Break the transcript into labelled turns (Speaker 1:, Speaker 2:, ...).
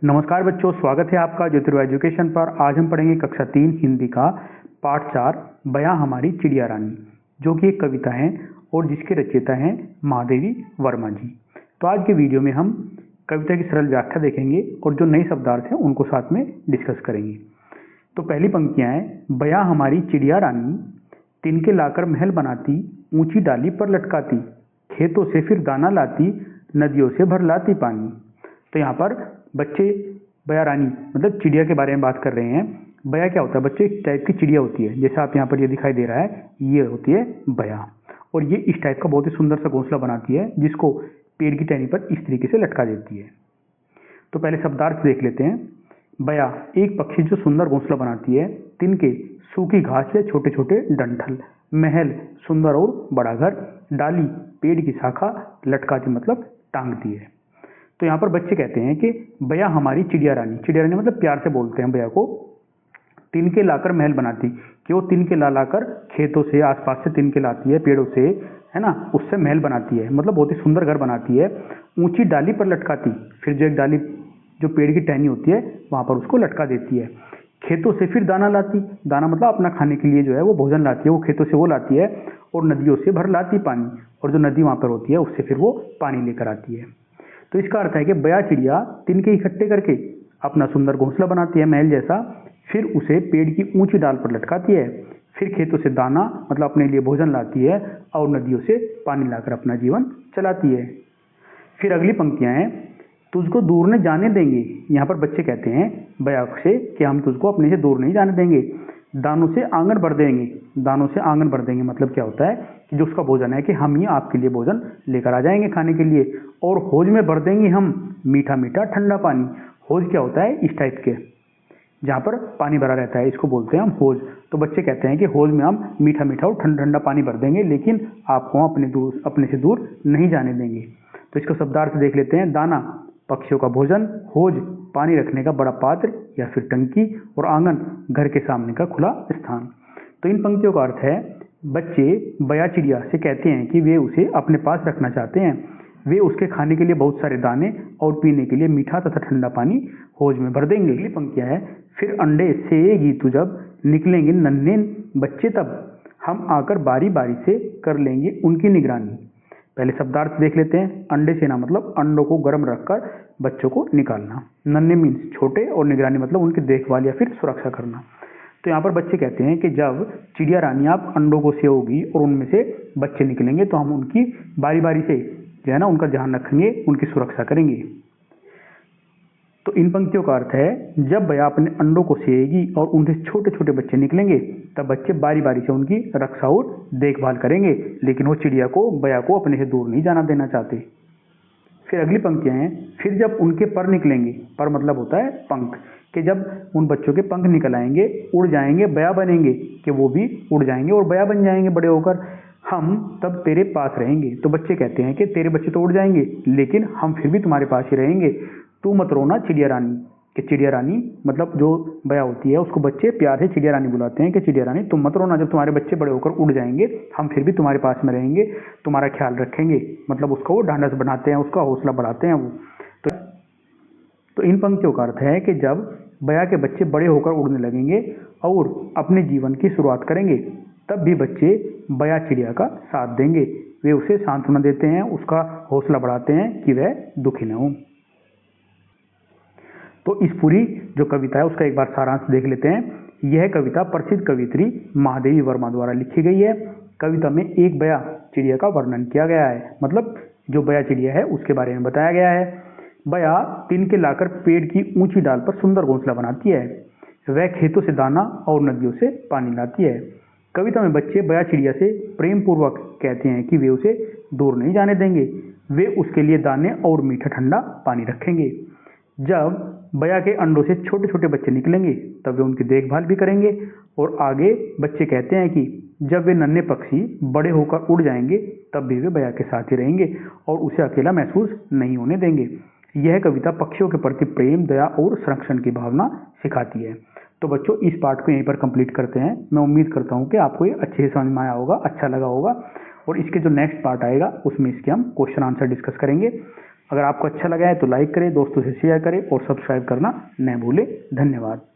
Speaker 1: नमस्कार बच्चों, स्वागत है आपका ज्योतिर्वा एजुकेशन पर। आज हम पढ़ेंगे कक्षा 3 हिंदी का पाठ 4 बयां हमारी चिड़िया रानी, जो कि एक कविता है और जिसके रचयिता हैं महादेवी वर्मा जी। तो आज के वीडियो में हम कविता की सरल व्याख्या देखेंगे और जो नए शब्दार्थ हैं उनको साथ में डिस्कस करेंगे। तो पहली पंक्तियां हैं, बयां हमारी चिड़िया रानी, तिनके लाकर महल बनाती, ऊंची डाली पर लटकाती, खेतों से फिर दाना लाती, नदियों से भर लाती पानी। तो यहाँ पर बच्चे बया रानी मतलब चिड़िया के बारे में बात कर रहे हैं। बया क्या होता है बच्चे? एक टाइप की चिड़िया होती है, जैसा आप यहाँ पर ये दिखाई दे रहा है, ये होती है बया। और ये इस टाइप का बहुत ही सुंदर सा घोंसला बनाती है, जिसको पेड़ की टहनी पर इस तरीके से लटका देती है। तो पहले शब्दार्थ देख लेते हैं। बया एक पक्षी जो सुंदर घोंसला बनाती है, तिनके सूखी घास या छोटे छोटे डंठल, महल सुंदर और बड़ा घर, डाली पेड़ की शाखा, लटकाती मतलब टांगती है। तो यहाँ पर बच्चे कहते हैं कि बया हमारी चिड़िया रानी, चिड़िया रानी मतलब प्यार से बोलते हैं बया को, तिनके लाकर महल बनाती, कि वो तिनके ला लाकर खेतों से आसपास से तिनके लाती है, पेड़ों से, है ना, उससे महल बनाती है, मतलब बहुत ही सुंदर घर बनाती है। ऊंची डाली पर लटकाती, फिर जो एक डाली जो पेड़ की टहनी होती है वहां पर उसको लटका देती है। खेतों से फिर दाना लाती, दाना मतलब अपना खाने के लिए जो है वो भोजन लाती है, वो खेतों से वो लाती है। और नदियों से भर लाती पानी, और जो नदी वहां पर होती है उससे फिर वो पानी लेकर आती है। तो इसका अर्थ है कि बया चिड़िया तिनके इकट्ठे करके अपना सुंदर घोंसला बनाती है महल जैसा, फिर उसे पेड़ की ऊंची डाल पर लटकाती है, फिर खेतों से दाना मतलब अपने लिए भोजन लाती है, और नदियों से पानी लाकर अपना जीवन चलाती है। फिर अगली पंक्तियां हैं, तुझको दूर न जाने देंगे। यहाँ पर बच्चे कहते हैं बया से कि हम तुझको अपने से दूर नहीं जाने देंगे। दानों से आंगन भर देंगे, दानों से आंगन भर देंगे मतलब क्या होता है कि जो उसका भोजन है कि हम ही आपके लिए भोजन लेकर आ जाएंगे खाने के लिए। और हौज में भर देंगे हम मीठा मीठा ठंडा पानी। हौज क्या होता है? इस टाइप के जहाँ पर पानी भरा रहता है, इसको बोलते हैं हम हौज। तो बच्चे कहते हैं कि हौज में हम मीठा मीठा और ठंडा ठंडा पानी भर देंगे, लेकिन आपको अपने से दूर नहीं जाने देंगे। तो इसको शब्दार्थ देख लेते हैं। दाना पक्षियों का भोजन, हौज पानी रखने का बड़ा पात्र या फिर टंकी, और आंगन घर के सामने का खुला स्थान। तो इन पंक्तियों का अर्थ है, बच्चे बया चिड़िया से कहते हैं कि वे उसे अपने पास रखना चाहते हैं। वे उसके खाने के लिए बहुत सारे दाने और पीने के लिए मीठा तथा ठंडा पानी हौज में भर देंगे। अगली पंक्तियां है, फिर अंडे सेएगी तू जब, निकलेंगे नन्हे बच्चे तब, हम आकर बारी बारी से कर लेंगे उनकी निगरानी। पहले शब्दार्थ देख लेते हैं। अंडे सेना मतलब अंडों को गर्म रखकर बच्चों को निकालना, नन्हे मीन्स छोटे, और निगरानी मतलब उनकी देखभाल या फिर सुरक्षा करना। तो यहाँ पर बच्चे कहते हैं कि जब चिड़िया रानी आप अंडों को सेओगी और उनमें से बच्चे निकलेंगे, तो हम उनकी बारी बारी से जो है ना उनका ध्यान रखेंगे, उनकी सुरक्षा करेंगे। तो इन पंक्तियों का अर्थ है, जब बया अपने अंडों को सेएगी और उनसे छोटे छोटे बच्चे निकलेंगे, तब बच्चे बारी बारी से उनकी रक्षा और देखभाल करेंगे, लेकिन वो चिड़िया को बया को अपने से दूर नहीं जाना देना चाहते। फिर अगली पंक्तियां हैं, फिर जब उनके पर निकलेंगे, पर मतलब होता है पंख, कि जब उन बच्चों के पंख निकल आएंगे, उड़ जाएंगे, बया बनेंगे, कि वो भी उड़ जाएंगे और बया बन जाएंगे बड़े होकर, हम तब तेरे पास रहेंगे। तो बच्चे कहते हैं कि तेरे बच्चे तो उड़ जाएंगे, लेकिन हम फिर भी तुम्हारे पास ही रहेंगे। तू मत रोना चिड़िया रानी, कि चिड़िया रानी मतलब जो बया होती है उसको बच्चे प्यार से चिड़िया रानी बुलाते हैं कि चिड़िया रानी तुम मत रोना, जब तुम्हारे बच्चे बड़े होकर उड़ जाएंगे हम फिर भी तुम्हारे पास में रहेंगे, तुम्हारा ख्याल रखेंगे। मतलब उसका वो ढांढस बनाते हैं, उसका हौसला बढ़ाते हैं वो। तो इन पंक्तियों का अर्थ है कि जब बया के बच्चे बड़े होकर उड़ने लगेंगे और अपने जीवन की शुरुआत करेंगे, तब भी बच्चे बया चिड़िया का साथ देंगे। वे उसे सांत्वना देते हैं, उसका हौसला बढ़ाते हैं कि वह दुखी न हो। तो इस पूरी जो कविता है उसका एक बार सारांश देख लेते हैं। यह कविता प्रसिद्ध कवियत्री महादेवी वर्मा द्वारा लिखी गई है। कविता में एक बया चिड़िया का वर्णन किया गया है, मतलब जो बया चिड़िया है उसके बारे में बताया गया है। बया तिनके लाकर पेड़ की ऊंची डाल पर सुंदर घोंसला बनाती है। वह खेतों से दाना और नदियों से पानी लाती है। कविता में बच्चे बया चिड़िया से प्रेम पूर्वक कहते हैं कि वे उसे दूर नहीं जाने देंगे, वे उसके लिए दाने और मीठा ठंडा पानी रखेंगे। जब बया के अंडों से छोटे छोटे बच्चे निकलेंगे, तब वे उनकी देखभाल भी करेंगे। और आगे बच्चे कहते हैं कि जब वे नन्हे पक्षी बड़े होकर उड़ जाएंगे, तब भी वे बया के साथ ही रहेंगे और उसे अकेला महसूस नहीं होने देंगे। यह कविता पक्षियों के प्रति प्रेम, दया और संरक्षण की भावना सिखाती है। तो बच्चों इस पार्ट को यहीं पर कंप्लीट करते हैं। मैं उम्मीद करता हूँ कि आपको ये अच्छे से समझ में आया होगा, अच्छा लगा होगा। और इसके जो नेक्स्ट पार्ट आएगा उसमें इसके हम क्वेश्चन आंसर डिस्कस करेंगे। अगर आपको अच्छा लगा है तो लाइक करें, दोस्तों से शेयर करें और सब्सक्राइब करना न भूलें। धन्यवाद।